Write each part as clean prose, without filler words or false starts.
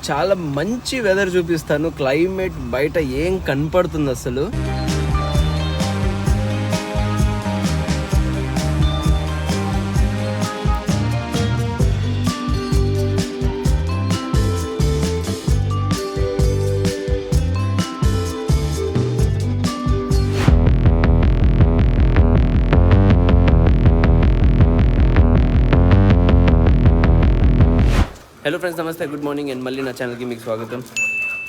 చాలా మంచి వెదర్ చూపిస్తాను. క్లైమేట్ బయట ఏం కనపడుతుంది అసలు. హలో ఫ్రెండ్స్, నమస్తే, గుడ్ మార్నింగ్ అండ్ మళ్ళీ నా ఛానల్కి మీకు స్వాగతం.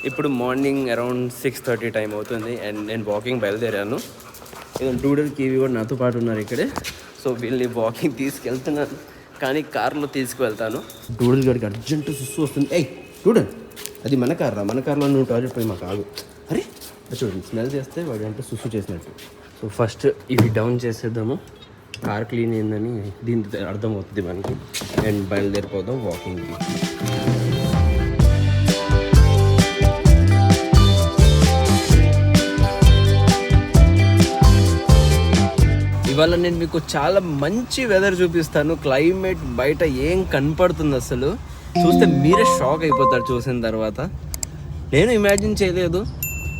ఇప్పుడు మార్నింగ్ అరౌండ్ 6:30 టైం అవుతుంది అండ్ నేను వాకింగ్ బయలుదేరాను. డూడల్ కివి కూడా నాతో పాటు ఉన్నారు ఇక్కడే. సో వీళ్ళని వాకింగ్ తీసుకెళ్తున్నాను, కానీ కార్లో తీసుకువెళ్తాను. డూడల్ గడికి అర్జెంటు సుస్సు వస్తుంది. ఏయ్ డూడల్, అది మన కార్లో నువ్వు టాయిలెట్ పోయి మాకు ఆగు. అరే చూడండి, స్మెల్ చేస్తే వాడు అంటే సుస్సు చేసినట్టు. సో ఫస్ట్ ఇవి డౌన్ చేసేద్దాము. కార్ క్లీన్ అయిందని దీంతో అర్థమవుతుంది మనకి. అండ్ బయలుదేరిపోదాం వాకింగ్కి. ఇవాళ నేను మీకు చాలా మంచి వెదర్ చూపిస్తాను. క్లైమేట్ బయట ఏం కనపడుతుంది అసలు. చూస్తే మీరే షాక్ అయిపోతారు చూసిన తర్వాత. నేను ఇమాజిన్ చేయలేదు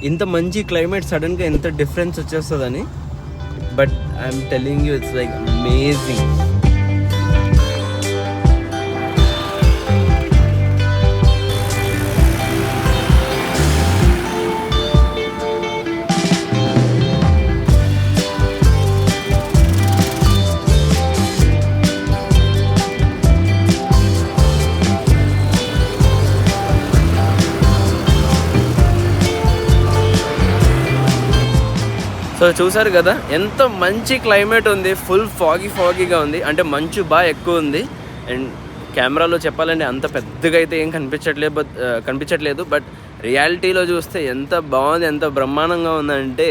ఇంత మంచి క్లైమేట్ సడన్గా ఎంత డిఫరెన్స్ వచ్చేస్తుందని. But I'm telling you, it's like amazing. So చూసారు కదా ఎంత మంచి క్లైమేట్ ఉంది. ఫుల్ ఫాగీగా ఉంది, అంటే మంచు బాగా ఎక్కువ ఉంది. అండ్ కెమెరాలో చెప్పాలంటే అంత పెద్దగా అయితే ఏం కనిపించట్లేదు. బట్ రియాలిటీలో చూస్తే ఎంత బాగుంది, ఎంత బ్రహ్మాండంగా ఉందంటే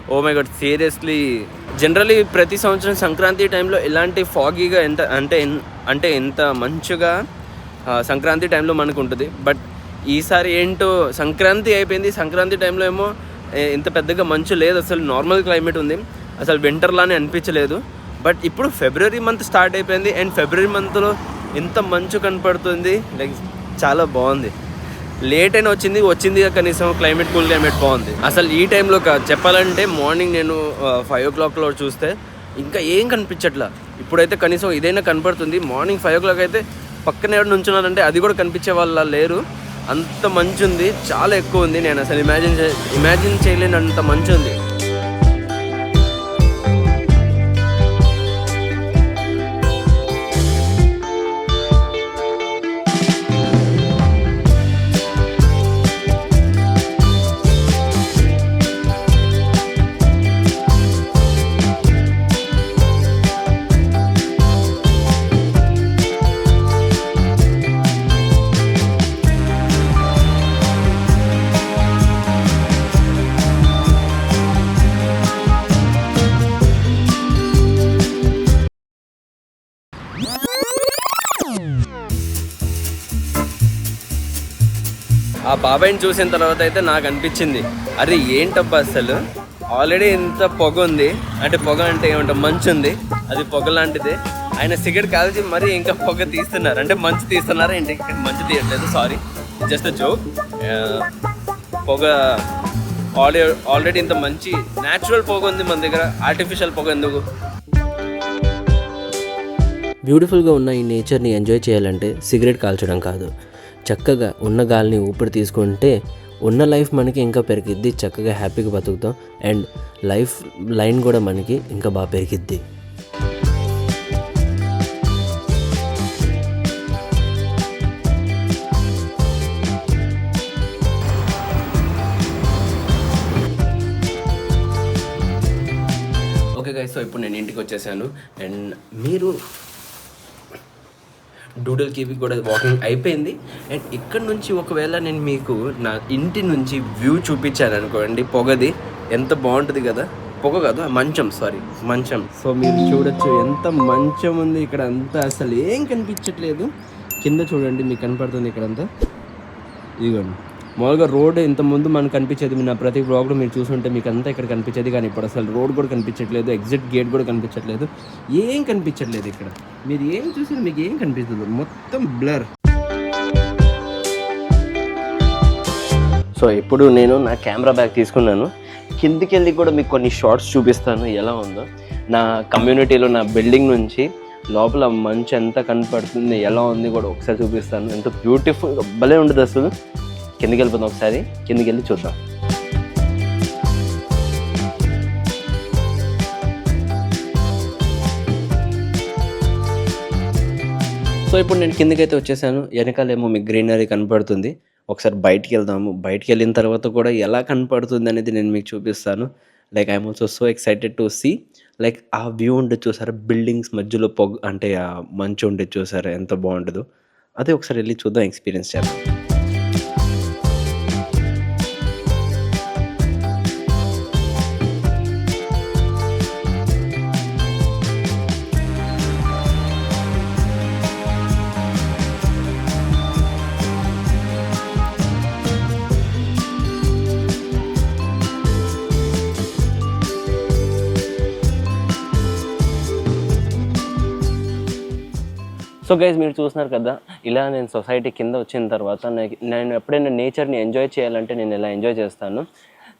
oh my God, seriously. Generally ప్రతి సంవత్సరం సంక్రాంతి టైంలో ఇలాంటి ఫాగీగా అంటే ఎంత మంచుగా సంక్రాంతి టైంలో మనకు ఉంటుంది. బట్ ఈసారి ఏంటో సంక్రాంతి అయిపోయింది, సంక్రాంతి టైంలో ఏమో ఇంత పెద్దగా మంచు లేదు, అసలు నార్మల్ క్లైమేట్ ఉంది, అసలు వింటర్లానే అనిపించలేదు. బట్ ఇప్పుడు ఫిబ్రవరి మంత్ స్టార్ట్ అయిపోయింది అండ్ ఫిబ్రవరి మంత్లో ఇంత మంచు కనపడుతుంది. లైక్ చాలా బాగుంది. లేట్ అయినా వచ్చింది కనీసం క్లైమేట్, కూల్ క్లైమేట్ బాగుంది. అసలు ఈ టైంలో చెప్పాలంటే మార్నింగ్ నేను 5 o'clockలో చూస్తే ఇంకా ఏం కనిపించట్లా. ఇప్పుడైతే కనీసం ఇదైనా కనపడుతుంది. మార్నింగ్ 5 o'clock అయితే పక్కన ఎవరు నుంచున్నారంటే అది కూడా కనిపించే వాళ్ళ లేరు. అంత మంచు ఉంది, చాలా ఎక్కువ ఉంది. నేను అసలు ఇమాజిన్ చేయలేనంత మంచు ఉంది. ఆ బాబాయ్ని చూసిన తర్వాత అయితే నాకు అనిపించింది, అరే ఏంటబ్బా అసలు ఆల్రెడీ ఇంత పొగ ఉంది, అంటే పొగ అంటే ఏమంటాం, మంచు ఉంది, అది పొగ లాంటిదే. ఆయన సిగరెట్ కాల్చి మరీ ఇంకా పొగ తీస్తున్నారు, అంటే మంచు తీస్తున్నారు ఏంటి, మంచు తీయట్లేదు, సారీ, జస్ట్ జోక్. పొగ ఆల్రెడీ ఇంత మంచి న్యాచురల్ పొగ ఉంది మన దగ్గర, ఆర్టిఫిషియల్ పొగ ఎందుకు? బ్యూటిఫుల్గా ఉన్న ఈ నేచర్ని ఎంజాయ్ చేయాలంటే సిగరెట్ కాల్చడం కాదు, చక్కగా ఉన్న గాలిని ఊపిరి తీసుకుంటే ఉన్న లైఫ్ మనకి ఇంకా పెరిగిద్ది, చక్కగా హ్యాపీగా బతుకుతాం. అండ్ లైఫ్ లైన్ కూడా మనకి ఇంకా బాగా పెరిగిద్ది. ఓకే గైస్, సో ఇప్పుడు నేను ఇంటికి వచ్చేసాను. అండ్ మీరు డూడల్ కివి కూడా వాకింగ్ అయిపోయింది. అండ్ ఇక్కడ నుంచి ఒకవేళ నేను మీకు నా ఇంటి నుంచి వ్యూ చూపించాను అనుకోండి, పొగది ఎంత బాగుంటుంది కదా, పొగ కాదు మంచం. సో మీరు చూడొచ్చు ఎంత మంచం ఉంది ఇక్కడ, అంతా అసలు ఏం కనిపించట్లేదు. కింద చూడండి, మీకు కనపడుతుంది ఇక్కడంతా. ఇదిగోండి, మామూలుగా రోడ్ ఇంత ముందు మనకు కనిపించేది, నా ప్రతి బ్లాగ్లో మీరు చూసుంటే మీకు అంతా ఇక్కడ కనిపించేది. కానీ ఇప్పుడు అసలు రోడ్ కూడా కనిపించట్లేదు, ఎగ్జిట్ గేట్ కూడా కనిపించట్లేదు, ఏం కనిపించట్లేదు. ఇక్కడ మీరు ఏం చూసినా మీకు ఏం కనిపిస్తుంది, మొత్తం బ్లర్. సో ఇప్పుడు నేను నా కెమెరా బ్యాగ్ తీసుకున్నాను. కిందికి వెళ్ళి కూడా మీకు కొన్ని షార్ట్స్ చూపిస్తాను ఎలా ఉందో. నా కమ్యూనిటీలో నా బిల్డింగ్ నుంచి లోపల మంచు ఎంత కనపడుతుంది, ఎలా ఉంది కూడా ఒకసారి చూపిస్తాను. ఎంత బ్యూటిఫుల్ భలే ఉంటుంది అసలు. కిందికి వెళ్ళిపోతాం, ఒకసారి కిందికి వెళ్ళి చూద్దాం. సో ఇప్పుడు నేను కిందకైతే వచ్చేసాను. వెనకాలేమో మీకు గ్రీనరీ కనపడుతుంది. ఒకసారి బయటికి వెళ్దాము. బయటికి వెళ్ళిన తర్వాత కూడా ఎలా కనపడుతుంది అనేది నేను మీకు చూపిస్తాను. Like I'm also so excited to see. Like ఆ వ్యూ ఉండేది చూసారా, బిల్డింగ్స్ మధ్యలో అంటే ఆ మంచు ఉండేది చూసారా ఎంత బాగుంటుందో. అదే ఒకసారి వెళ్ళి చూద్దాం, ఎక్స్పీరియన్స్ చేద్దాం. సో గైజ్ మీరు చూస్తున్నారు కదా, ఇలా నేను సొసైటీ కింద వచ్చిన తర్వాత నేను ఎప్పుడైనా నేచర్ని ఎంజాయ్ చేయాలంటే నేను ఇలా ఎంజాయ్ చేస్తాను.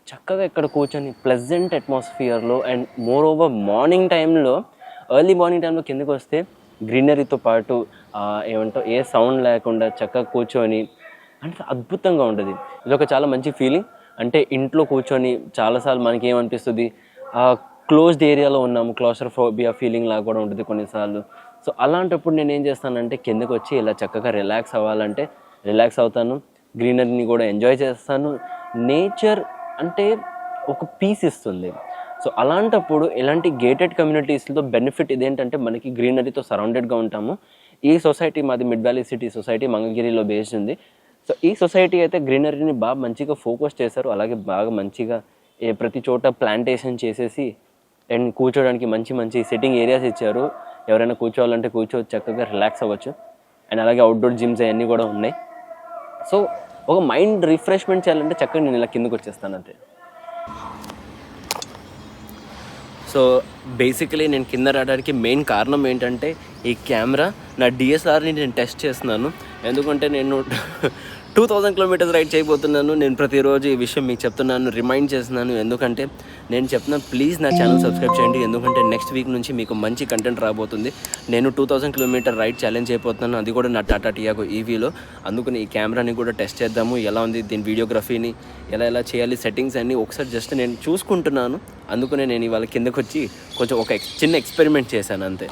చక్కగా ఇక్కడ కూర్చొని ప్లెజెంట్ అట్మాస్ఫియర్లో అండ్ మోర్ ఓవర్ మార్నింగ్ టైంలో, ఎర్లీ మార్నింగ్ టైంలో కిందకి వస్తే గ్రీనరీతో పాటు ఏమంటావు ఏ సౌండ్ లేకుండా చక్కగా కూర్చొని అంటే అద్భుతంగా ఉంటుంది. ఇది ఒక చాలా మంచి ఫీలింగ్. అంటే ఇంట్లో కూర్చొని చాలాసార్లు మనకి ఏమనిపిస్తుంది, క్లోజ్డ్ ఏరియాలో ఉన్నాము, క్లాస్ట్రోఫోబియా ఫీలింగ్ లాగా కూడా ఉంటుంది కొన్నిసార్లు. సో అలాంటప్పుడు నేను ఏం చేస్తానంటే కిందకి వచ్చి ఇలా చక్కగా రిలాక్స్ అవ్వాలంటే రిలాక్స్ అవుతాను, గ్రీనరీని కూడా ఎంజాయ్ చేస్తాను. నేచర్ అంటే ఒక పీస్ ఇస్తుంది. సో అలాంటప్పుడు ఇలాంటి గేటెడ్ కమ్యూనిటీస్లో బెనిఫిట్ ఇదేంటంటే మనకి గ్రీనరీతో సరౌండెడ్గా ఉంటాము. ఈ సొసైటీ మాది మిడ్ వ్యాలీ సిటీ సొసైటీ మంగళగిరిలో బేస్డ్ ఉంది. సో ఈ సొసైటీ అయితే గ్రీనరీని బాగా మంచిగా ఫోకస్ చేశారు. అలాగే బాగా మంచిగా ప్రతి చోట ప్లాంటేషన్ చేసేసి అండ్ కూర్చోడానికి మంచి మంచి సిట్టింగ్ ఏరియాస్ ఇచ్చారు. ఎవరైనా కూర్చోవాలంటే కూర్చోవచ్చు, చక్కగా రిలాక్స్ అవ్వచ్చు. అండ్ అలాగే అవుట్డోర్ జిమ్స్ అవన్నీ కూడా ఉన్నాయి. సో ఒక మైండ్ రిఫ్రెష్మెంట్ చేయాలంటే చక్కగా నేను ఇలా కిందకు వచ్చేస్తాను అంతే. సో బేసికలీ నేను కింద రావడానికి మెయిన్ కారణం ఏంటంటే ఈ కెమెరా, నా డిఎస్ఆర్ని నేను టెస్ట్ చేస్తున్నాను. ఎందుకంటే నేను 2000 కిలోమీటర్స్ రైడ్ చేయబోతున్నాను. నేను ప్రతిరోజు ఈ విషయం మీకు చెప్తున్నాను, రిమైండ్ చేస్తున్నాను. ఎందుకంటే నేను చెప్తున్నాను, ప్లీజ్ నా ఛానల్ సబ్స్క్రైబ్ చేయండి. ఎందుకంటే నెక్స్ట్ వీక్ నుంచి మీకు మంచి కంటెంట్ రాబోతుంది. నేను 2000 కిలోమీటర్ రైడ్ ఛాలెంజ్ అయిపోతున్నాను, అది కూడా నా టాటా టియాగో ఈవీలో. అందుకని ఈ కెమెరాని కూడా టెస్ట్ చేద్దాము, ఎలా ఉంది దీని వీడియోగ్రఫీని ఎలా చేయాలి, సెట్టింగ్స్ అన్నీ ఒకసారి జస్ట్ నేను చూసుకుంటున్నాను. అందుకనే నేను ఇవాళ కిందకు వచ్చి కొంచెం ఒక చిన్న ఎక్స్పెరిమెంట్ చేశాను అంతే.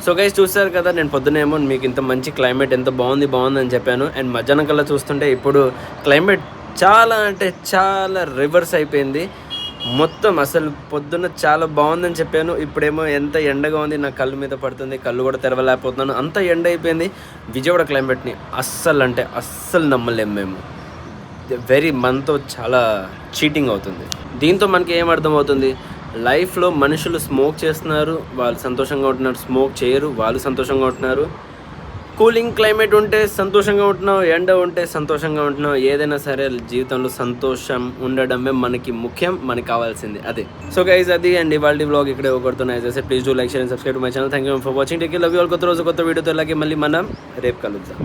సో గైస్ చూస్తారు కదా, నేను పొద్దునేమో మీకు ఇంత మంచి క్లైమేట్ ఎంత బాగుందని చెప్పాను. అండ్ మధ్యాహ్నం కల్లా చూస్తుంటే ఇప్పుడు క్లైమేట్ చాలా అంటే చాలా రివర్స్ అయిపోయింది మొత్తం. అసలు పొద్దున్న చాలా బాగుందని చెప్పాను, ఇప్పుడేమో ఎంత ఎండగా ఉంది, నా కళ్ళు మీద పడుతుంది, కళ్ళు కూడా తెరవలేకపోతున్నాను, అంత ఎండ అయిపోయింది. విజయవాడ క్లైమేట్ని అస్సలు నమ్మలేము మేము. మనతో చాలా చీటింగ్ అవుతుంది. దీంతో మనకి ఏం అర్థమవుతుంది, లైఫ్లో మనుషులు స్మోక్ చేస్తున్నారు, వాళ్ళు సంతోషంగా ఉంటున్నారు, స్మోక్ చేయరు, వాళ్ళు సంతోషంగా ఉంటున్నారు. కూలింగ్ క్లైమేట్ ఉంటే సంతోషంగా ఉంటున్నావు, ఎండ ఉంటే సంతోషంగా ఉంటున్నావు. ఏదైనా సరే జీవితంలో సంతోషం ఉండడమే మనకి ముఖ్యం, మనకి కావాల్సింది అదే. సో గైస్ అది అండ్ ఇవాళ వ్లాగ్ ఇక్కడే ఒకడుతున్నాయి. Please do like, share and subscribe my channel. Thank you for watching. Take care, love you all. కొత్త రోజు కొత్త వీడియోతో అలాగే మళ్ళీ మనం రేపు కలుద్దాం.